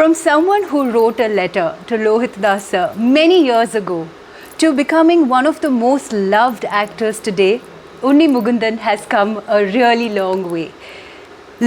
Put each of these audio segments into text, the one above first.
From someone who wrote a letter to Lohit Das sir many years ago to becoming one of the most loved actors today, Unni Mukundan has come a really long way.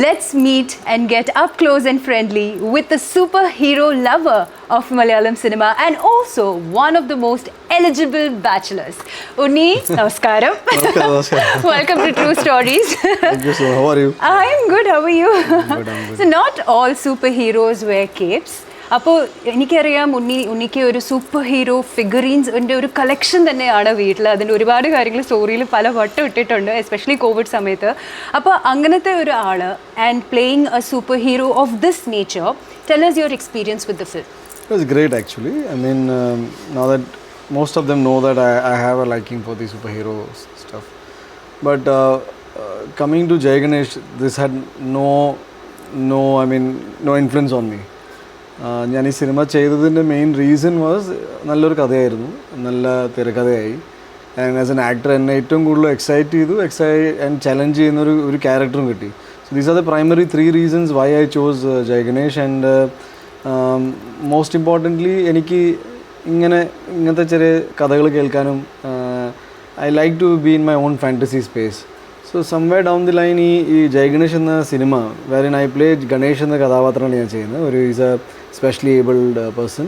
Let's meet and get up close and friendly with the superhero lover of Malayalam cinema and also one of the most eligible bachelors. Unni, namaskaram. Namaskaram. Welcome to True Stories. Thank you, sir. How are you? I'm good. How are you? Good, I'm good. So not all superheroes wear capes. അപ്പോൾ എനിക്കറിയാം ഉണ്ണിക്ക് ഒരു super hero ഫിഗറീൻസിൻ്റെ ഒരു collection തന്നെയാണ് വീട്ടിൽ. അതിൻ്റെ ഒരുപാട് കാര്യങ്ങൾ സ്റ്റോറിയിൽ പല വട്ടം ഇട്ടിട്ടുണ്ട്, എസ്പെഷ്യലി കോവിഡ് സമയത്ത്. അപ്പോൾ അങ്ങനത്തെ ഒരു ആൾ and playing a superhero of this nature, tell us your experience with the film. It was great actually. I mean, now that most of them know that I have a liking for the superhero stuff. But coming to Jai Ganesh, this had no influence on me. ഞാൻ ഈ cinema ചെയ്തതിൻ്റെ main reason was നല്ലൊരു കഥയായിരുന്നു, നല്ല തിരക്കഥയായി. And as an actor എന്നെ ഏറ്റവും കൂടുതൽ excite and challenge ചെയ്യുന്ന ഒരു ക്യാരക്ടറും കിട്ടി. So these are the primary 3 reasons why I chose Jai Ganesh. And most importantly എനിക്ക് ഇങ്ങനത്തെ ചെറിയ കഥകൾ കേൾക്കാനും I like to be in my own fantasy space. So somewhere down the line ഈ ജയ് ഗണേഷ് എന്ന cinema wherein I play Ganesh എന്ന കഥാപാത്രമാണ് ഞാൻ ചെയ്യുന്നത്. Is a specially abled person.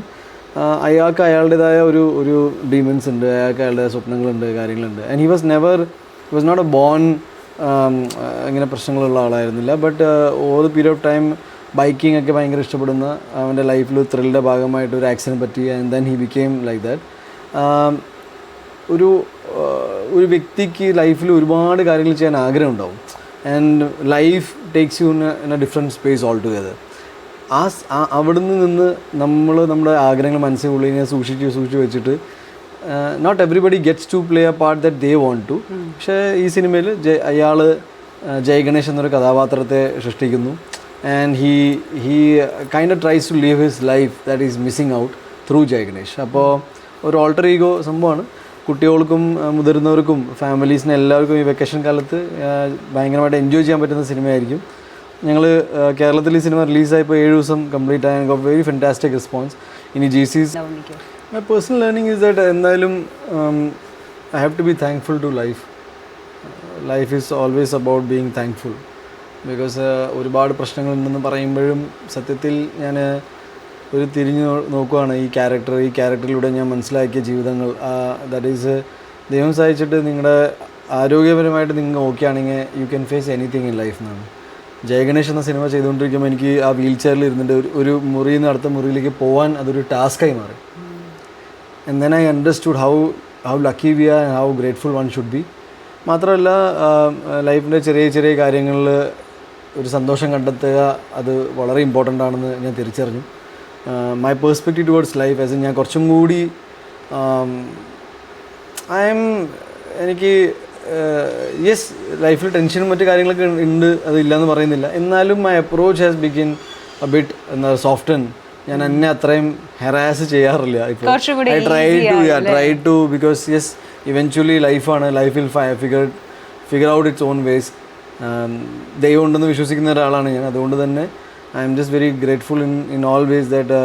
അയാൾക്ക് അയാളുടേതായ ഒരു ഡീമൻസ് ഉണ്ട്, അയാൾക്ക് അയാളുടെ സ്വപ്നങ്ങളുണ്ട്, കാര്യങ്ങളുണ്ട്. And he was not a born ഇങ്ങനെ പ്രശ്നങ്ങളുള്ള ആളായിരുന്നില്ല. But over the period of time biking ഒക്കെ ഭയങ്കര ഇഷ്ടപ്പെടുന്ന, അവൻ്റെ ലൈഫിൽ ത്രില്ലിൻ്റെ ഭാഗമായിട്ട് ഒരു ആക്സിഡൻറ്റ് പറ്റി. And then he became like that. ഒരു വ്യക്തിക്ക് ലൈഫിൽ ഒരുപാട് കാര്യങ്ങൾ ചെയ്യാൻ ആഗ്രഹം ഉണ്ടാവും. And life takes you in a different space all together. അവിടുന്ന് നിന്ന് നമ്മുടെ ആഗ്രഹങ്ങൾ മനസ്സിനുള്ളിൽ ഇങ്ങനെ സൂക്ഷിച്ച് വെച്ചിട്ട് not everybody gets to play a part that they want to. പക്ഷേ ഈ സിനിമയിൽ അയാൾ ജയ് ഗണേഷ് എന്നൊരു കഥാപാത്രത്തെ സൃഷ്ടിക്കുന്നു. And he kind of tries to live his life that is missing out through ജയ് ഗണേഷ്. അപ്പോൾ ഒരു ഓൾട്ടർ ഈഗോ സംഭവമാണ്. കുട്ടികൾക്കും മുതിർന്നവർക്കും ഫാമിലീസിന് എല്ലാവർക്കും ഈ വെക്കേഷൻ കാലത്ത് ഭയങ്കരമായിട്ട് എൻജോയ് ചെയ്യാൻ പറ്റുന്ന സിനിമയായിരിക്കും. ഞങ്ങൾ കേരളത്തിൽ ഈ സിനിമ റിലീസായപ്പോൾ 7 ദിവസം കംപ്ലീറ്റ് ആയ വെരി ഫെൻറ്റാസ്റ്റിക് റെസ്പോൺസ്. ഇനി GC's my personal learning is that എന്തായാലും I have to be thankful to life. Life is always about being thankful. Because ഒരുപാട് പ്രശ്നങ്ങളുണ്ടെന്ന് പറയുമ്പോഴും സത്യത്തിൽ ഞാൻ ഒരു തിരിഞ്ഞ് നോക്കുകയാണ് ഈ ക്യാരക്ടറിലൂടെ ഞാൻ മനസ്സിലാക്കിയ ജീവിതങ്ങൾ. ദാറ്റ് ഈസ് ദൈവം സഹായിച്ചിട്ട് നിങ്ങളുടെ ആരോഗ്യപരമായിട്ട് നിങ്ങൾ ഓക്കെ ആണെങ്കിൽ you can face anything in life എന്നാണ്. ജയ് ഗണേഷ് എന്ന സിനിമ ചെയ്തുകൊണ്ടിരിക്കുമ്പോൾ എനിക്ക് ആ വീൽ ചെയറിൽ ഇരുന്നിട്ട് ഒരു മുറിയിൽ നിന്ന് അടുത്ത മുറിയിലേക്ക് പോകാൻ അതൊരു ടാസ്ക്കായി മാറി. And then I understood how lucky we are and how grateful one should be. മാത്രമല്ല ലൈഫിൻ്റെ ചെറിയ കാര്യങ്ങളിൽ ഒരു സന്തോഷം കണ്ടെത്തുക, അത് വളരെ ഇമ്പോർട്ടൻ്റ് ആണെന്ന് ഞാൻ തിരിച്ചറിഞ്ഞു. My perspective towards life as ഞാൻ കുറച്ചും കൂടി എനിക്ക് യെസ് ലൈഫിൽ ടെൻഷനും മറ്റു കാര്യങ്ങളൊക്കെ ഉണ്ട്, അതില്ലെന്ന് പറയുന്നില്ല. എന്നാലും my approach has begin a bit എന്താ സോഫ്റ്റൻ. ഞാൻ എന്നെ അത്രയും ഹെറാസ് ചെയ്യാറില്ല ഇപ്പോൾ. I try to because yes eventually ലൈഫാണ്, life will figure out its own ways. ദൈവം ഉണ്ടെന്ന് വിശ്വസിക്കുന്ന ഒരാളാണ് ഞാൻ. അതുകൊണ്ട് തന്നെ I'm just very grateful in all ways that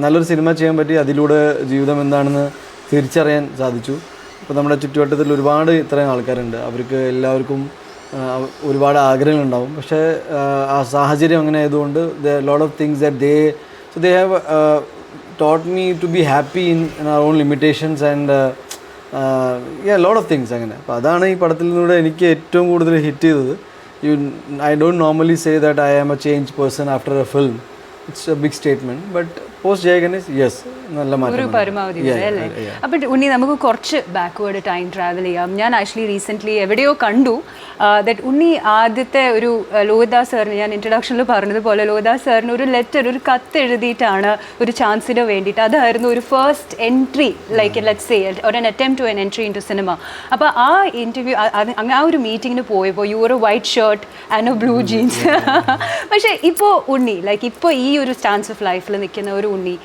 നല്ലൊരു സിനിമ ചെയ്യാൻ പറ്റി. അതിലൂടെ ജീവിതം എന്താണെന്ന് തിരിച്ചറിയാൻ സാധിച്ചു. ഇപ്പോൾ നമ്മുടെ ചുറ്റുവട്ടത്തിൽ ഒരുപാട് ഇത്രയും ആൾക്കാരുണ്ട്, അവർക്ക് എല്ലാവർക്കും ഒരുപാട് ആഗ്രഹങ്ങളുണ്ടാവും. പക്ഷേ ആ സാഹചര്യം അങ്ങനെ ആയതുകൊണ്ട് lot of things that they have taught me to be happy in our own limitations and lot of things അങ്ങനെ. അപ്പോൾ അതാണ് ഈ പടത്തിലൂടെ എനിക്ക് ഏറ്റവും കൂടുതൽ ഹിറ്റ് ചെയ്തത്. I don't normally say that I am a changed person after a film. It's a big statement. But post Jai Ganesh, yes, നല്ല മാറ്റം. അപ്പോൾ ഉണ്ണി നമുക്ക് കുറച്ച് ബാക്ക്വേർഡ് ടൈം ട്രാവൽ ചെയ്യാം. ഞാൻ ആക്ച്വലി റീസെൻ്റ്ലി എവിടെയോ കണ്ടു ദാറ്റ് ഉണ്ണി ആദ്യത്തെ ഒരു ലോഹിദാസ് സാറിന്, ഞാൻ ഇൻട്രൊഡക്ഷനിൽ പറഞ്ഞതുപോലെ ലോഹിദാസ് സാറിന് ഒരു കത്ത് എഴുതിയിട്ടാണ് ഒരു ചാൻസിന് വേണ്ടിയിട്ട്. അതായിരുന്നു ഒരു first entry, like let's say ഒരു attempt to an entry into cinema. അപ്പോൾ ആ ഇൻ്റർവ്യൂ ആ ഒരു മീറ്റിങ്ങിന് പോയപ്പോൾ you are a white shirt and a blue jeans. പക്ഷേ ഇപ്പോൾ ഉണ്ണി ഇപ്പോൾ ഈ ഒരു സ്റ്റാൻസ് ഓഫ് ലൈഫിൽ നിൽക്കുന്ന ഒരു ഉണ്ണി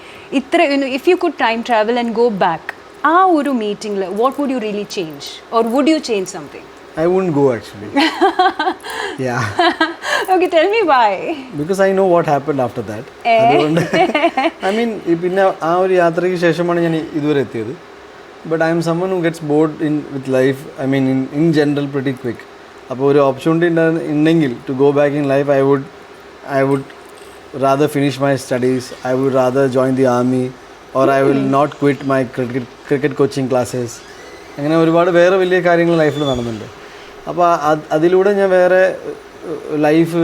if you could time travel and go back, ആ ഒരു മീറ്റിംഗിൽ what would you really change or would you change something? I wouldn't go actually. Yeah. Okay, tell me why. Because I know what happened after that. അതുകൊണ്ട് I mean പിന്നെ ആ ഒരു യാത്രയ്ക്ക് ശേഷമാണ് ഞാൻ ഇതുവരെ എത്തിയത്. But I am someone who gets bored with life. I mean in general pretty quick. അപ്പോൾ ഒരു ഓപ്പർച്യൂണിറ്റി ഉണ്ടെങ്കിൽ to go back in life, I would rather finish my studies. I would rather join the army, or I will not quit my cricket coaching classes. അങ്ങനെ ഒരുപാട് വേറെ വലിയ കാര്യങ്ങൾ ലൈഫിൽ നടന്നുണ്ട്. അപ്പോൾ അതിലൂടെ ഞാൻ വേറെ ലൈഫ്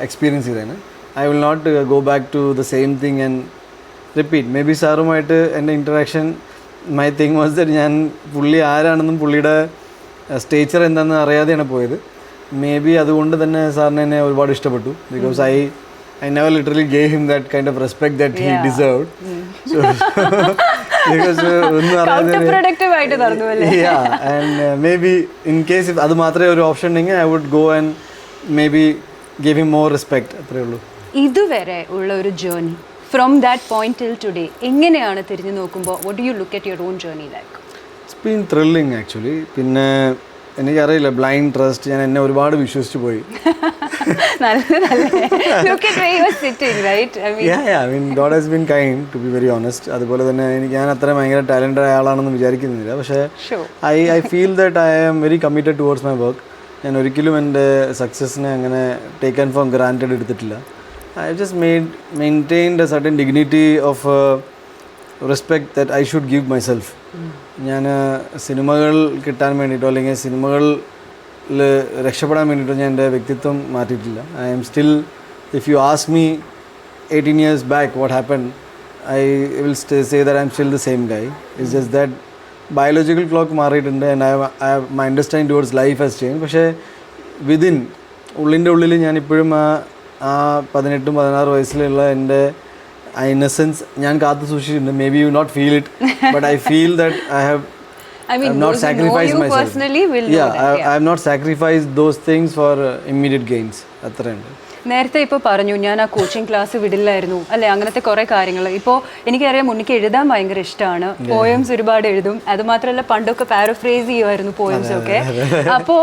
എക്സ്പീരിയൻസ് ചെയ്തേനെ. I will not go back to the same thing and repeat. Maybe സാറുമായിട്ട് എൻ്റെ interaction, my thing was that ഞാൻ പുള്ളി ആരാണെന്നും പുള്ളിയുടെ സ്റ്റേച്ചർ എന്താണെന്ന് അറിയാതെയാണ് പോയത്. മേ ബി അതുകൊണ്ട് തന്നെ സാറിന് എന്നെ ഒരുപാട് ഇഷ്ടപ്പെട്ടു. Because I never literally gave him that kind of respect that he deserved. So because counterproductive ആയിട്ട് നടന്നു അല്ലേ? Yeah, and maybe in case if അത് മാത്രമേ ഒരു ഓപ്ഷൻ ഉണ്ടെങ്കിൽ I would go and maybe give him more respect. അത്രേ ഉള്ളൂ. ഇതുവരെ ഉള്ള ഒരു journey from that point till today എങ്ങനെയാണ് തിരിഞ്ഞു നോക്കുമ്പോൾ what do you look at your own journey like? It's been thrilling actually. പിന്നെ എനിക്കറിയില്ല, ബ്ലൈൻഡ് ട്രസ്റ്റ്, ഞാൻ എന്നെ ഒരുപാട് വിശ്വസിച്ച് പോയി. Look at where you are sitting, right? I mean God has been kind, to be very honest. അതുപോലെ തന്നെ ഞാൻ അത്ര ഭയങ്കര ടാലൻറ്റഡ് ആളാണെന്ന് വിചാരിക്കുന്നില്ല. പക്ഷേ I feel that I am very committed towards my work. ഞാൻ ഒരിക്കലും എൻ്റെ സക്സസ്സിനെ അങ്ങനെ ടേക്കൺ ഫോർ ഗ്രാൻറ്റഡ് എടുത്തിട്ടില്ല. I just maintained a certain dignity of respect that I should give myself. ഞാൻ സിനിമകൾ കിട്ടാൻ വേണ്ടിയിട്ടോ അല്ലെങ്കിൽ സിനിമകളിൽ രക്ഷപ്പെടാൻ വേണ്ടിയിട്ടോ ഞാൻ എൻ്റെ വ്യക്തിത്വം മാറ്റിയിട്ടില്ല. I'm still, if you ask me 18 years back what happened, I will say that I am still the same guy. It's just that biological clock മാറിയിട്ടുണ്ട് and my understanding towards life has changed. പക്ഷേ ഉള്ളിൻ്റെ ഉള്ളിൽ ഞാനിപ്പോഴും ആ 18-16 വയസ്സിലുള്ള എൻ്റെ ആ innocence ഞാൻ കാത്തു സൂക്ഷിച്ചിട്ടുണ്ട്. Maybe you not feel it, but I feel that I have not sacrificed myself. Personally will know that. I have not sacrificed those things for immediate gains. അത്രയുണ്ട്. നേരത്തെ ഇപ്പോൾ പറഞ്ഞു ഞാൻ ആ കോച്ചിങ് ക്ലാസ് വിടില്ലായിരുന്നു അല്ലെ, അങ്ങനത്തെ കുറേ കാര്യങ്ങൾ. ഇപ്പോൾ എനിക്കറിയാം ഉണ്ണിക്ക് എഴുതാൻ ഭയങ്കര ഇഷ്ടമാണ്, പോയംസ് ഒരുപാട് എഴുതും. അത് മാത്രമല്ല പണ്ടൊക്കെ പാരഫ്രേസ് ചെയ്യുമായിരുന്നു പോയംസ് ഒക്കെ. അപ്പോൾ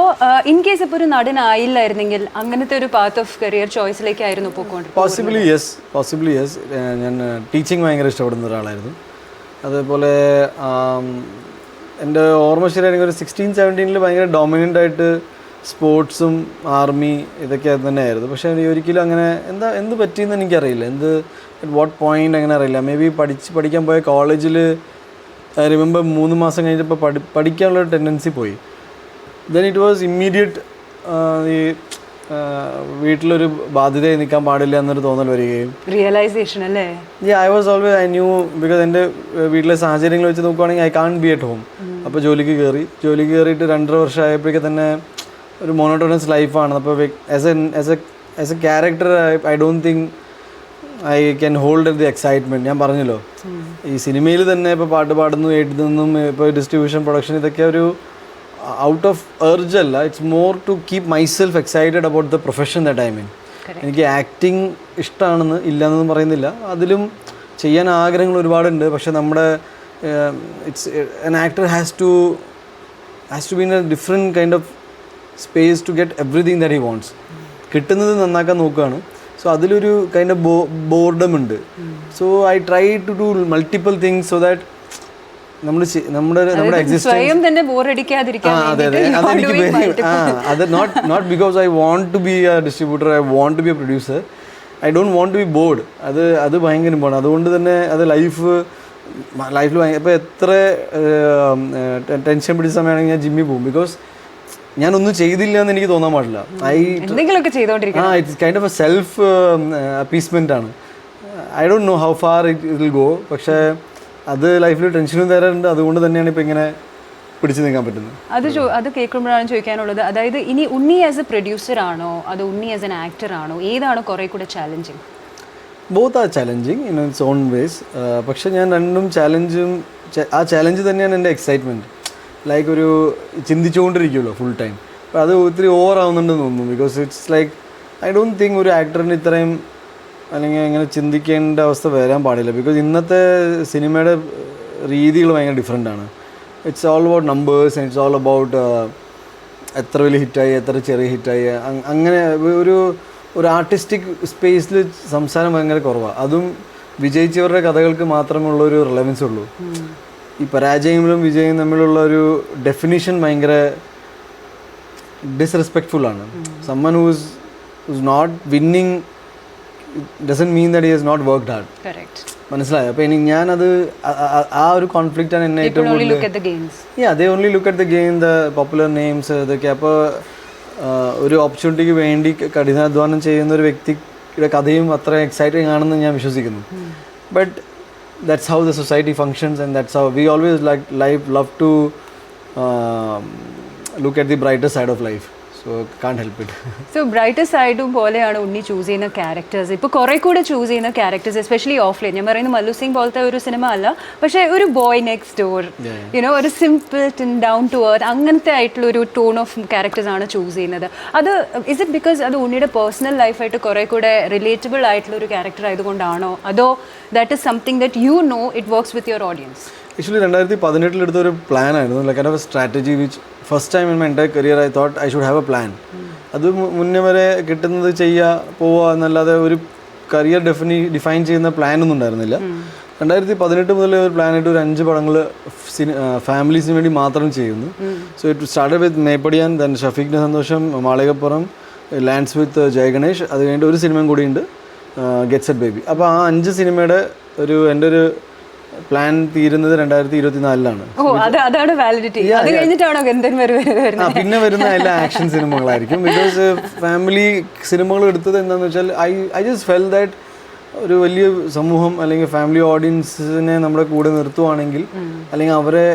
ഇൻ കേസ് ഇപ്പോൾ ഒരു നടനായില്ലായിരുന്നെങ്കിൽ അങ്ങനത്തെ ഒരു പാത്ത് ഓഫ് കരിയർ ചോയ്സിലേക്കായിരുന്നു പോയിക്കൊണ്ടിരുന്നത്? Possibly yes. ഞാൻ ടീച്ചിങ് ഭയങ്കര ഇഷ്ടപ്പെടുന്ന ഒരാളായിരുന്നു. അതേപോലെ എൻ്റെ ഓർമ്മ ശരിയാണെങ്കിൽ ഒരു 16-17 ഭയങ്കര ഡോമിനൻ്റ് ആയിട്ട് സ്പോർട്സും ആർമി ഇതൊക്കെ തന്നെയായിരുന്നു. പക്ഷേ ഒരിക്കലും അങ്ങനെ എന്ത് പറ്റിയെന്ന് എനിക്കറിയില്ല, അറ്റ് വാട്ട് പോയിൻ്റ് അങ്ങനെ അറിയില്ല. മേ ബി പഠിക്കാൻ പോയ കോളേജിൽ ഐ റിമെമ്പർ 3 മാസം കഴിഞ്ഞപ്പോൾ പഠിക്കാനുള്ളൊരു ടെൻഡൻസി പോയി. ദെൻ ഇറ്റ് വാസ് ഇമ്മീഡിയറ്റ് ഈ വീട്ടിലൊരു ബാധ്യതയായി നിൽക്കാൻ പാടില്ല എന്നൊരു തോന്നൽ വരികയും റിയലൈസേഷൻ അല്ലേ? ഐ ന്യൂ ബിക്കോസ് എൻ്റെ വീട്ടിലെ സാഹചര്യങ്ങൾ വെച്ച് നോക്കുവാണെങ്കിൽ I can't B at home. അപ്പോൾ ജോലിക്ക് കയറിയിട്ട് 2.5 വർഷം ആയപ്പോഴേക്കും തന്നെ ഒരു മോണോട്ടോണസ് ലൈഫാണ്. അപ്പോൾ as A character I don't think I can hold the excitement. ഞാൻ പറഞ്ഞല്ലോ, ഈ സിനിമയിൽ തന്നെ ഇപ്പോൾ പാട്ട് പാടുന്നു, എഴുതുന്നതും ഇപ്പോൾ ഡിസ്ട്രിബ്യൂഷൻ പ്രൊഡക്ഷൻ ഇതൊക്കെ ഒരു ഔട്ട് ഓഫ് എർജ് അല്ല, it's more to keep myself excited about the profession that I mean. എനിക്ക് ആക്ടിങ് ഇഷ്ടമാണെന്ന് ഇല്ലയെന്നൊന്നും പറയുന്നില്ല, അതിലും ചെയ്യാൻ ആഗ്രഹങ്ങൾ ഒരുപാടുണ്ട്. പക്ഷേ നമ്മുടെ it's an actor has to be in a different kind of space to get everything that he wants. കിട്ടുന്നത് നന്നാക്കാൻ നോക്കുകയാണ്. സോ അതിലൊരു കൈൻഡ് ഓഫ് ബോർഡം ഉണ്ട്. So I try to do multiple things so that നമ്മുടെ not because I want to be a distributor, I want to be a producer, I don't want to be bored. അത് ഭയങ്കര important. അതുകൊണ്ട് തന്നെ അത് ലൈഫിൽ ഇപ്പോൾ എത്ര ടെൻഷൻ പിടിച്ച സമയമാണെങ്കിൽ ഞാൻ ജിമ്മിൽ പോകും. ബിക്കോസ് ഞാനൊന്നും ചെയ്തില്ല എന്ന് എനിക്ക് തോന്നാൻ പാടില്ല. It's kind of a self appeasement ആണ്. I don't know how far it will go. പക്ഷേ അത് ലൈഫിൽ ടെൻഷനും തരാറുണ്ട്. അതുകൊണ്ട് തന്നെയാണ് ഇപ്പം ഇങ്ങനെ പിടിച്ചു നിൽക്കാൻ പറ്റുന്നത്. അത് കേൾക്കുമ്പോഴാണ് ചോദിക്കാനുള്ളത്, അതായത് ഇനി ഉണ്ണി ആസ് എ പ്രൊഡ്യൂസർ ആണോ അതോ ഉണ്ണി ആസ് എൻ ആക്ടർ ആണോ, ഏതാണ് കുറേ കൂടെ challenging? Both are challenging in its own vase. പക്ഷെ ഞാൻ രണ്ടും ആ ചാലഞ്ച് തന്നെയാണ് എൻ്റെ എക്സൈറ്റ്മെൻറ്റ്. ലൈക്ക് ഒരു ചിന്തിച്ചുകൊണ്ടിരിക്കുമല്ലോ ഫുൾ ടൈം. അപ്പോൾ അത് ഒത്തിരി ഓവർ ആവുന്നുണ്ടെന്ന് തോന്നുന്നു. Because it's like I don't think ഒരു ആക്ടറിന് ഇത്രയും അല്ലെങ്കിൽ അങ്ങനെ ചിന്തിക്കേണ്ട അവസ്ഥ വരാൻ പാടില്ല. ബിക്കോസ് ഇന്നത്തെ സിനിമയുടെ രീതികൾ ഭയങ്കര ഡിഫറെൻ്റ് ആണ്. It's all about numbers and it's all about എത്ര വലിയ ഹിറ്റായി എത്ര ചെറിയ ഹിറ്റായി അങ്ങനെ ഒരു ആർട്ടിസ്റ്റിക് സ്പേസിൽ സംസാരം ഭയങ്കര കുറവാണ്. അതും വിജയിച്ചവരുടെ കഥകൾക്ക് മാത്രമുള്ള ഒരു റിലവൻസ് ഉള്ളൂ. ഈ പരാജയങ്ങളും വിജയവും തമ്മിലുള്ള ഒരു ഡെഫിനിഷൻ ഭയങ്കര ഡിസ്റെസ്പെക്ട്ഫുള്ളാണ്. Someone who's not winning doesn't mean that he has not worked hard. മനസ്സിലായോ? അപ്പോൾ എനിക്ക് ഞാനത് ആ ഒരു കോൺഫ്ലിക്റ്റാണ് എന്നെ ഏറ്റവും കൂടുതൽ. They only look at the game, the popular names ഇതൊക്കെ. അപ്പോൾ ഒരു ഓപ്പർച്യൂണിറ്റിക്ക് വേണ്ടി കഠിനാധ്വാനം ചെയ്യുന്ന ഒരു വ്യക്തിയുടെ കഥയും അത്ര എക്സൈറ്റിംഗ് ആണെന്ന് ഞാൻ വിശ്വസിക്കുന്നു. But that's how the society functions, and that's how we always love to look at the brighter side of life, so can't help it. So brighter side പോലെയാണ് ഉണ്ണി ചൂസ് ചെയ്യുന്ന ക്യാരക്ടേഴ്സ്. ഇപ്പോൾ കുറേ കൂടെ ചൂസ് ചെയ്യുന്ന characters, especially of line. ഞാൻ പറയുന്നത് മല്ലു സിംഗ് പോലത്തെ ഒരു സിനിമ അല്ല, പക്ഷേ ഒരു ബോയ് നെക്സ്റ്റ് ഡോർ, യുനോ, ഒരു സിമ്പിൾ ഡൗൺ ടു എർത്ത് അങ്ങനത്തെ ആയിട്ടുള്ള ഒരു ടോൺ ഓഫ് ക്യാരക്ടേഴ്സ് ആണ് ചൂസ് ചെയ്യുന്നത്. അത് ഇസ് ഇറ്റ് ബിക്കോസ് അത് ഉണ്ണിയുടെ പേഴ്സണൽ ലൈഫായിട്ട് കുറേ കൂടെ റിലേറ്റബിൾ ആയിട്ടുള്ള ഒരു ക്യാരക്ടർ ആയതുകൊണ്ടാണോ, അതോ that is something that you know it works with your audience? Actually 2018 എടുത്തൊരു പ്ലാൻ ആയിരുന്നു, like I have A strategy which first time in my entire career I thought I should have A plan. അത് മുന്നേ വരെ കിട്ടുന്നത് ചെയ്യുക പോവുക എന്നല്ലാതെ ഒരു കരിയർ ഡിഫൈൻ ചെയ്യുന്ന പ്ലാനൊന്നും ഉണ്ടായിരുന്നില്ല. 2018 മുതൽ ഒരു പ്ലാനായിട്ട് ഒരു 5 പടങ്ങൾ ഫാമിലീസിന് വേണ്ടി മാത്രം ചെയ്യുന്നു. So it started with Meppadiyan, then ഷഫീഖിൻ്റെ സന്തോഷം, മാളികപ്പുറം, ലാൻഡ്സ് വിത്ത് ജയഗണേഷ്, അത് കഴിഞ്ഞിട്ട് ഒരു സിനിമയും കൂടിയുണ്ട്, ഗെറ്റ്സ് എറ്റ് ബേബി. അപ്പോൾ ആ 5 സിനിമയുടെ എൻ്റെ ഒരു പ്ലാൻ തീരുന്നത് 2024-ലാണ്. പിന്നെ വരുന്ന എല്ലാ ആക്ഷൻ സിനിമകളായിരിക്കും. ബിക്കോസ് ഫാമിലി സിനിമകൾ എടുത്തത് എന്താണെന്ന് വെച്ചാൽ ഐ ജസ്റ്റ് ഫെൽ ദാറ്റ് ഒരു വലിയ സമൂഹം അല്ലെങ്കിൽ ഫാമിലി ഓഡിയൻസിനെ നമ്മുടെ കൂടെ നിർത്തുവാണെങ്കിൽ, അല്ലെങ്കിൽ അവരെ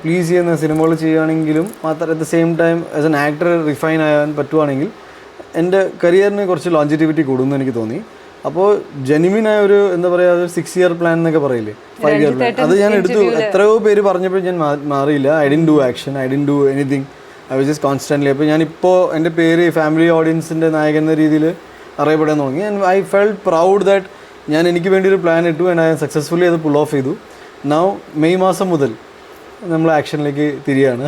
പ്ലീസ് ചെയ്യുന്ന സിനിമകൾ ചെയ്യുകയാണെങ്കിലും മാത്രം at the same time as an actor refine ആകാൻ പറ്റുവാണെങ്കിൽ എൻ്റെ കരിയറിന് കുറച്ച് ലോഞ്ചിറ്റിവിറ്റി കൂടുമെന്ന് എനിക്ക് തോന്നി. അപ്പോൾ ജെന്യുവിനായ ഒരു എന്താ പറയുക, ഒരു 6 year പ്ലാൻ എന്നൊക്കെ പറയില്ലേ, 5 year പ്ലാൻ, അത് ഞാൻ എടുത്തു. എത്രയോ പേര് പറഞ്ഞപ്പോൾ ഞാൻ മാറിയില്ല. I didn't do action, I didn't do anything, I was just constantly. അപ്പോൾ ഞാനിപ്പോൾ എൻ്റെ പേര് ഫാമിലി ഓഡിയൻസിൻ്റെ നായകൻ എന്ന രീതിയിൽ അറിയപ്പെടാൻ തുടങ്ങി. And I felt proud that ഞാൻ എനിക്ക് വേണ്ടി ഒരു പ്ലാൻ ഇട്ടു, ആൻഡ് ഐ സക്സസ്ഫുള്ളി അത് പുൾ ഓഫ് ചെയ്തു. നൗ മെയ് മാസം മുതൽ നമ്മൾ ആക്ഷനിലേക്ക് തിരിയാണ്.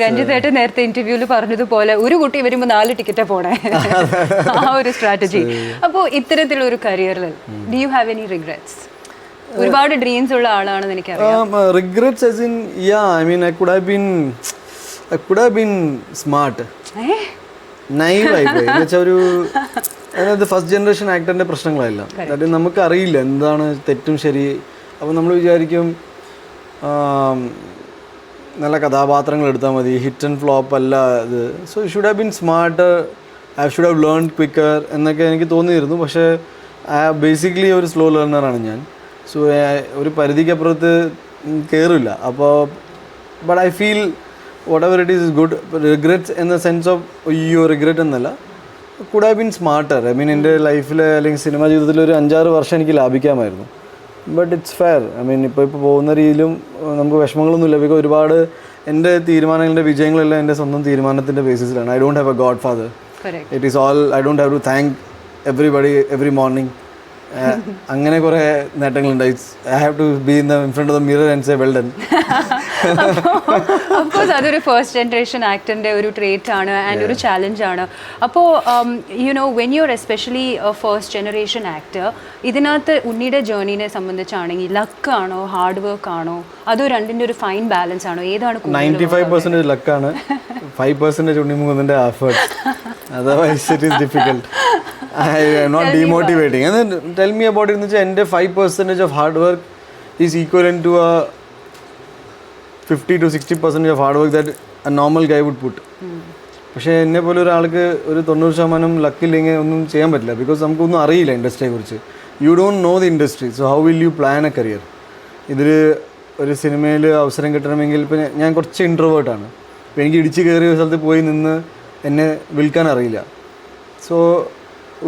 രഞ്ജിത്തേട്ടൻ നേരത്തെ ഇന്റർവ്യൂവിൽ പറഞ്ഞതുപോലെ ഒരു കുട്ടി വരുമ്പോൾ 4 ടിക്കറ്റാ പോണേ, ആ ഒരു സ്ട്രാറ്റജി. അപ്പോൾ ഇത്തരത്തിലുള്ള ഒരു കരിയറിൽ do you have any regrets? ഒരുപാട് ഡ്രീംസ് ഉള്ള ആളാണെന്ന് എനിക്കറിയാം. Regrets as in I mean I could have been smart, നൈവായി പോയി. എന്നുവെച്ചാൽ ഒരു അതായത് ഫസ്റ്റ് ജനറേഷൻ ആക്ടറിൻ്റെ പ്രശ്നങ്ങളെല്ലാം അതായത് നമുക്ക് അറിയില്ല എന്താണ് തെറ്റും ശരി. അപ്പോൾ നമ്മൾ വിചാരിക്കും നല്ല കഥാപാത്രങ്ങൾ എടുത്താൽ മതി, ഹിറ്റ് ആൻഡ് ഫ്ലോപ്പ് അല്ല ഇത്. So you should have been smart, I should have learn quicker എന്നൊക്കെ എനിക്ക് തോന്നിയിരുന്നു. പക്ഷേ ബേസിക്കലി ഒരു സ്ലോ ലേണറാണ് ഞാൻ. സോ ഒരു പരിധിക്കപ്പുറത്ത് കയറില്ല. അപ്പോൾ but I feel whatever it is good. Regrets എന്ന സെൻസ് ഓഫ് അയ്യോ റിഗ്രറ്റ് എന്നല്ല, could have been smarter. I mean എൻ്റെ ലൈഫിൽ അല്ലെങ്കിൽ സിനിമാ ജീവിതത്തിൽ ഒരു 5-6 വർഷം എനിക്ക് ലാഭിക്കാമായിരുന്നു. But it's fair. I mean ഇപ്പോൾ പോകുന്ന രീതിയിലും നമുക്ക് വിഷമങ്ങളൊന്നുമില്ല. ബിക്കോസ് ഒരുപാട് എൻ്റെ തീരുമാനങ്ങളുടെ വിജയങ്ങളെല്ലാം എൻ്റെ സ്വന്തം തീരുമാനത്തിൻ്റെ ബേസിസിലാണ്. I don't have a godfather. It is all I don't have to thank everybody every morning. അങ്ങനെ കുറേ നേട്ടങ്ങളുണ്ട്. I have to be in front of the mirror and say well done. Of course അതൊരു first generation ആക്ടറിൻ്റെ ഒരു trait ആണ് and ഒരു challenge ആണ്. അപ്പോൾ you know when you are especially first generation actor, ഇതിനകത്ത് ഉണ്ണിയുടെ ജേർണീനെ സംബന്ധിച്ചാണെങ്കിൽ ലക്കാണോ ഹാർഡ് വർക്ക് ആണോ അതോ രണ്ടിൻ്റെ ഒരു ഫൈൻ ബാലൻസ് ആണോ, ഏതാണ്? 95% ലക്കാണ്, 5% ഉണ്ണിമുകുന്ദൻ്റെ effort. Otherwise it is difficult. I am not demotivating. And then tell me about it. എന്ന് വെച്ചാൽ എൻ്റെ 5% of hard work is equivalent to a 50 to 60% of hard work that a normal guy would put. പക്ഷേ എന്നെ പോലെ ഒരാൾക്ക് ഒരു 90% ലക്കില്ലെങ്കിൽ ഒന്നും ചെയ്യാൻ പറ്റില്ല. ബിക്കോസ് നമുക്കൊന്നും അറിയില്ല ഇൻഡസ്ട്രിയെ കുറിച്ച്. You don't know the industry. So how will you plan A career? ഇതിൽ ഒരു സിനിമയിൽ അവസരം കിട്ടണമെങ്കിൽ ഇപ്പം ഞാൻ കുറച്ച് ഇൻട്രോവേർട്ടാണ്. അപ്പോൾ എനിക്ക് ഇടിച്ച് കയറിയ ഒരു സ്ഥലത്ത് പോയി നിന്ന് എന്നെ വിൽക്കാൻ അറിയില്ല. സോ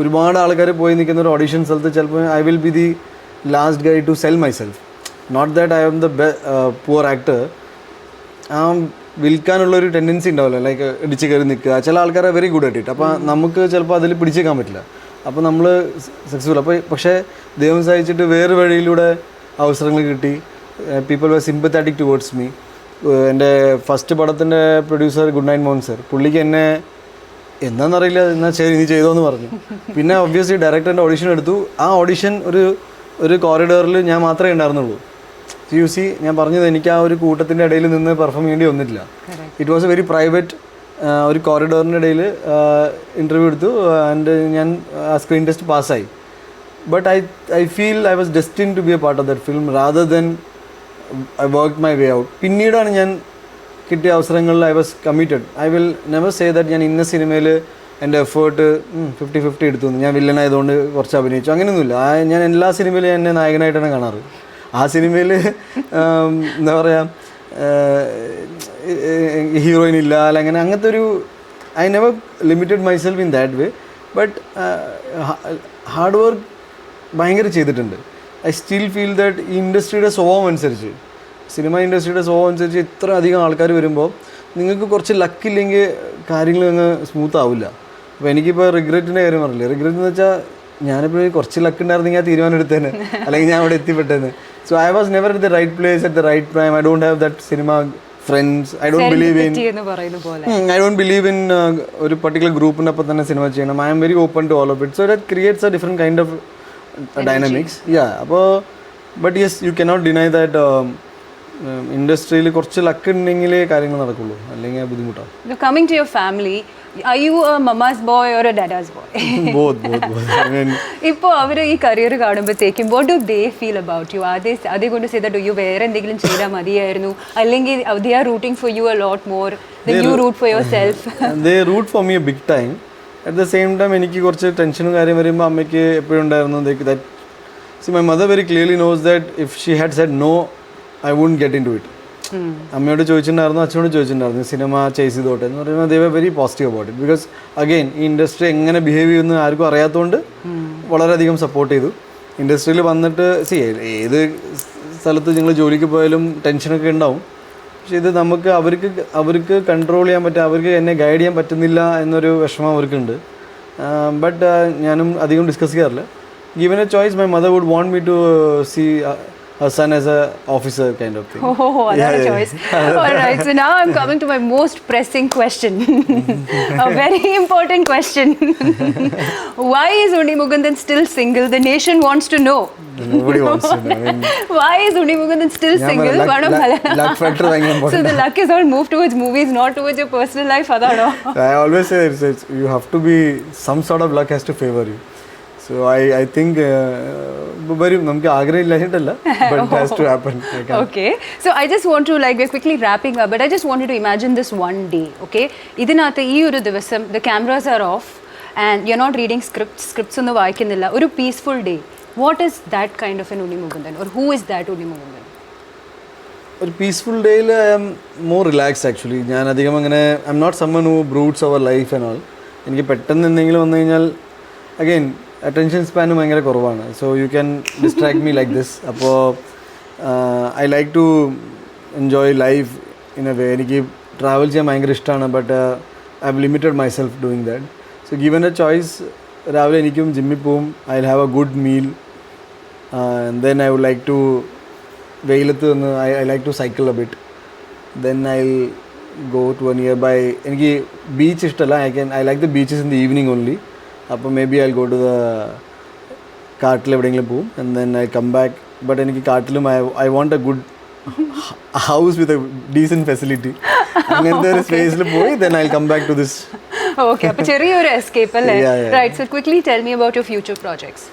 ഒരുപാട് ആൾക്കാർ പോയി നിൽക്കുന്ന ഒരു ഓഡീഷൻ സ്ഥലത്ത് ചിലപ്പോൾ I will be the last guy to sell myself. Not that I am the poor actor. ആ വിൽക്കാനുള്ളൊരു ടെൻഡൻസി ഉണ്ടാവില്ല, ലൈക്ക് ഇടിച്ച് കയറി നിൽക്കുക. ചില ആൾക്കാരെ വെരി ഗുഡ് ആയിട്ട്. അപ്പോൾ നമുക്ക് ചിലപ്പോൾ അതിൽ പിടിച്ചേക്കാൻ പറ്റില്ല. അപ്പോൾ നമ്മൾ സക്സസ്ഫുൾ. അപ്പോൾ പക്ഷേ ദൈവം സഹായിച്ചിട്ട് വേറെ വഴിയിലൂടെ അവസരങ്ങൾ കിട്ടി. People were sympathetic towards me. എൻ്റെ ഫസ്റ്റ് പടത്തിൻ്റെ producer Good Knight Mohan sir, പുള്ളിക്ക് എന്നെ എന്താണെന്നറിയില്ല, എന്നാൽ ശരി നീ ചെയ്തോന്ന് പറഞ്ഞു. പിന്നെ ഒബ്വിയസ്ലി ഡയറക്ടറിൻ്റെ ഓഡിഷൻ എടുത്തു. ആ ഓഡിഷൻ ഒരു കോറിഡോറിൽ ഞാൻ മാത്രമേ ഉണ്ടായിരുന്നുള്ളൂ. യു സി, ഞാൻ പറഞ്ഞത് എനിക്ക് ആ ഒരു കൂട്ടത്തിൻ്റെ ഇടയിൽ നിന്ന് പെർഫോം ചെയ്യേണ്ടി വന്നിട്ടില്ല. It was a very private ഒരു കോറിഡോറിൻ്റെ ഇടയിൽ ഇൻ്റർവ്യൂ എടുത്തു ആൻഡ് ഞാൻ സ്ക്രീൻ ടെസ്റ്റ് പാസ്സായി. But I feel I was destined to be a part of that film rather than I work my way out. പിന്നീടാണ് ഞാൻ കിട്ടിയ അവസരങ്ങളിൽ I was committed. I will never say that ഞാൻ ഇന്ന സിനിമയിൽ എൻ്റെ എഫേർട്ട് 50-50 എടുത്തു, ഞാൻ വില്ലനായതുകൊണ്ട് കുറച്ച് അഭിനയിച്ചു, അങ്ങനെയൊന്നുമില്ല. ഞാൻ എല്ലാ സിനിമയിലും എന്നെ നായകനായിട്ടാണ് കാണാറ്. ആ സിനിമയിൽ എന്താ പറയുക, ഹീറോയിൻ ഇല്ല അല്ല അങ്ങനെ അങ്ങനത്തെ ഒരു I never limited myself in that way. But hard work ഭയങ്കര ചെയ്തിട്ടുണ്ട്. ഐ സ്റ്റിൽ ഫീൽ ദാറ്റ് ഈ ഇൻഡസ്ട്രിയുടെ സ്വഭാവം അനുസരിച്ച്, സിനിമ ഇൻഡസ്ട്രിയുടെ സ്വഭാവം അനുസരിച്ച് ഇത്ര അധികം ആൾക്കാർ വരുമ്പോൾ നിങ്ങൾക്ക് കുറച്ച് ലക്കില്ലെങ്കിൽ കാര്യങ്ങൾ അങ്ങ് സ്മൂത്ത് ആവില്ല. അപ്പോൾ എനിക്കിപ്പോൾ റിഗ്രറ്റിൻ്റെ കാര്യം പറഞ്ഞില്ലേ, റിഗ്രറ്റ് എന്ന് വെച്ചാൽ ഞാനിപ്പോൾ കുറച്ച് ലക്ക് ഉണ്ടായിരുന്നെങ്കിൽ ഞാൻ തീരുമാനം എടുത്തേനെ, അല്ലെങ്കിൽ ഞാൻ അവിടെ എത്തിപ്പെട്ടേനെ. So I was never at the right place at the right time. I don't have that cinema friends. I don't believe in ഒരു പർട്ടിക്കുലർ ഗ്രൂപ്പിനൊപ്പം തന്നെ സിനിമ ചെയ്യണം. I am very open to all of it. So that creates a different kind of dynamics. Yeah, അപ്പോൾ but yes, you cannot deny that ഇൻഡസ്ട്രിയിൽ കുറച്ച് luck ഉണ്ടെങ്കിലേ കാര്യങ്ങൾ നടക്കുള്ളൂ, അല്ലെങ്കിൽ ബുദ്ധിമുട്ടാണ്. Coming to your family, are you a mama's boy or a dada's boy? Both. I mean, ഇപ്പോൾ അവർ ഈ career കാണുമ്പോഴത്തേക്കും what do they feel about you? Are they going to say that you വേറെ എന്തെങ്കിലും ചെയ്താൽ മതിയായിരുന്നു, അല്ലെങ്കിൽ they are rooting for you a lot more than you root for yourself? They root for me a big time. At the same time എനിക്ക് കുറച്ച് ടെൻഷനും കാര്യം വരുമ്പോൾ അമ്മയ്ക്ക് എപ്പോഴും ഉണ്ടായിരുന്നു. See, my mother very clearly knows that if she had said no, I wouldn't get into it. അമ്മയോട് ചോദിച്ചിട്ടുണ്ടായിരുന്നു, അച്ഛനോട് ചോദിച്ചിട്ടുണ്ടായിരുന്നു സിനിമ ചേസ് ചെയ്തോട്ടെ എന്ന് പറയുമ്പോൾ they were very positive about it. Because again ഈ ഇൻഡസ്ട്രി എങ്ങനെ ബിഹേവ് ചെയ്യുമെന്ന് ആർക്കും അറിയാത്തതുകൊണ്ട് വളരെയധികം സപ്പോർട്ട് ചെയ്തു. ഇൻഡസ്ട്രിയിൽ വന്നിട്ട് ഏത് സ്ഥലത്ത് നിങ്ങൾ ജോലിക്ക് പോയാലും ടെൻഷനൊക്കെ ഉണ്ടാവും. പക്ഷേ ഇത് നമുക്ക് അവർക്ക് കൺട്രോൾ ചെയ്യാൻ പറ്റുക, അവർക്ക് എന്നെ ഗൈഡ് ചെയ്യാൻ പറ്റുന്നില്ല എന്നൊരു വിഷമം അവർക്കുണ്ട്. ബട്ട് ഞാനും അധികം ഡിസ്കസ് ചെയ്യാറില്ല. Given a choice, my mother would want me to see her son as a officer kind of thing. Oh, another choice. All right, so now I'm coming to my most pressing question. A very important question. Why is Unni Mukundan still single? The nation wants to know. Nobody wants to know. I mean, why is Unni Mukundan still single? Luck factor is important. So the luck is all moved towards movies, not towards your personal life. Adano. I always say you have to be, some sort of luck has to favor you. So I think very നമുക്ക് ആഗ്രഹമില്ലായിട്ടല്ല, but it has to happen. Okay, so I just want to, like, we're quickly wrapping up, but I just wanted to imagine this one day. Okay, ഇതിനകത്ത് ഈ ഒരു ദിവസം the cameras are off and you're not reading scripts ഒന്നും വായിക്കുന്നില്ല, ഒരു peaceful day. What is that kind of an Unni Mukundan, or who is that Unni Mukundan? ഒരു peaceful ഡേയിൽ I am more relaxed actually. ഞാൻ അധികം അങ്ങനെ I'm not someone who brutes our life and all. എനിക്ക് പെട്ടെന്ന് എന്തെങ്കിലും വന്നു കഴിഞ്ഞാൽ അഗെയിൻ അറ്റൻഷൻ സ്പാനും ഭയങ്കര കുറവാണ്. So you can distract me like this. അപ്പോൾ I like to enjoy life in a way. എനിക്ക് ട്രാവൽ ചെയ്യാൻ ഭയങ്കര ഇഷ്ടമാണ്, but I have limited myself doing that. So given a choice, രാവിലെ എനിക്കും ജിമ്മിൽ പോവും, I will have a good meal, then I would like to വെയിലത്ത് നിന്ന് I like to cycle a bit, then I will go to a nearby. എനിക്ക് beach ഇഷ്ടമല്ല, I like the beaches in the evening only. അപ്പോൾ maybe I go to the കാട്ടിൽ എവിടെയെങ്കിലും പോവും and then I come back. But എനിക്ക് കാട്ടിലും I want a good house with a decent facility. അങ്ങനത്തെ ഒരു സ്പേസിൽ പോയി then I come back to this. Okay, അപ്പോൾ ചെറിയൊരു എസ്കേപ്പ് അല്ലേ? Right, so quickly tell me about your future projects.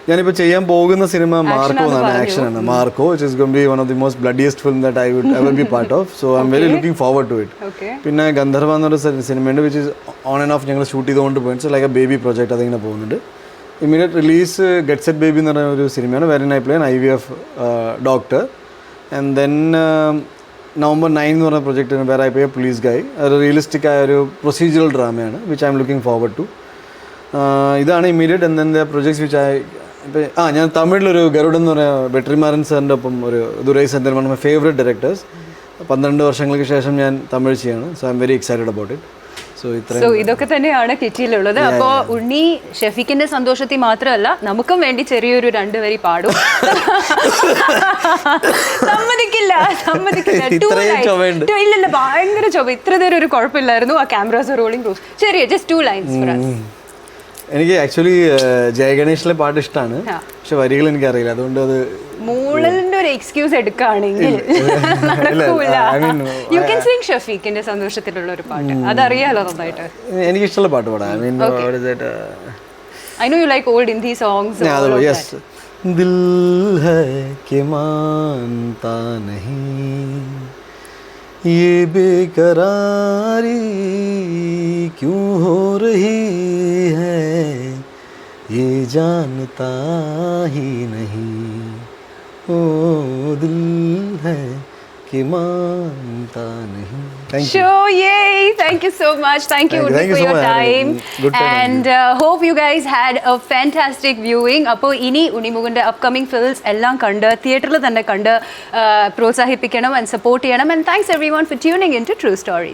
ഞാനിപ്പോൾ ചെയ്യാൻ പോകുന്ന സിനിമ മാർക്കോ എന്നാണ്, ആക്ഷനാണ്. Marco, it is going to be one of the most bloodiest film that I would ever be part of. So I'm very looking forward to it. പിന്നെ ഗന്ധർവ എന്നൊരു സിനിമയുണ്ട് which is on and off ഞങ്ങൾ shoot ചെയ്തുകൊണ്ട് പോയിട്ട് like a baby project, അതിങ്ങനെ പോകുന്നുണ്ട്. Immediate release get set baby എന്ന് പറയുന്ന ഒരു സിനിമയാണ്. Very nice play IVF doctor. And then November 9 എന്ന് പറഞ്ഞ പ്രൊജക്റ്റ് വേറെ ആയി പോലീസ് ഗായ്, ഒരു റിയലിസ്റ്റിക് ആയ ഒരു പ്രൊസീജിയറൽ ഡ്രാമയാണ് which I'm looking forward to. ഇതാണ് immediate. And then the projects which ഞാൻ തമിഴിലൊരു ഗരുഡൻ എന്ന് പറയുന്ന വെട്രിമാരൻ സാറിൻ്റെ ഒപ്പം ഒരു Durai Senthan, one of my favourite directors. 12 വർഷങ്ങൾക്ക് ശേഷം ഞാൻ തമിഴ് ചെയ്യാണ്. So I'm very excited about it. So ഇതൊക്കെ തന്നെയാണ് കിറ്റിയിലുള്ളത്. അപ്പോൾ ഉണ്ണി ഷെഫീഖിന്റെ സന്തോഷത്തിൽ മാത്രമല്ല നമുക്കും വേണ്ടി ചെറിയൊരു 2 വരി പാടും. സമ്മതിക്കില്ല. ഇല്ലല്ല, ഭയങ്കര ചൊവ. ഇത്ര നേരം ഒരു കുഴപ്പമില്ലായിരുന്നു. ആ ക്യാമറാസ് റോളിംഗ് റൂസ്. ശരി, ജസ്റ്റ് 2 ലൈൻസ് ഫോർ us. എനിക്ക് ആക്ച്വലി ജയഗണേഷിലെ പാട്ട് ഇഷ്ടമാണ്, പക്ഷെ വരികൾ എനിക്കറിയില്ല. അതുകൊണ്ട് അത് മൂളലിന്റെ ഒരു എക്സ്ക്യൂസ് എടുക്കുകയാണെങ്കിൽ നടക്കൂല. യു ക്യാൻ സിംഗ് ഷഫീഖിന്റെ സന്തോഷത്തിലുള്ള ഒരു പാട്ട്, അതറിയാലോ നന്നായിട്ട്. എനിക്ക് ഇഷ്ടമുള്ള പാട്ട് പാടാം. I know you like old Hindi songs. Yes. दिल है कि मानता नहीं, ये बेकरारी क्यों हो रही है, ये जानता ही नहीं. ओ दिल है कि मानता नहीं. Sure, yay! Thank you so much. Thank you for your time. And hope you guys had a fantastic viewing. അപ്പോൾ ഇനി ഉണ്ണിമുകുന്റെ upcoming films എല്ലാം കണ്ട് തിയേറ്ററിൽ തന്നെ കണ്ട് പ്രോത്സാഹിപ്പിക്കണം and support ചെയ്യണം. And thanks everyone for tuning in to True Story.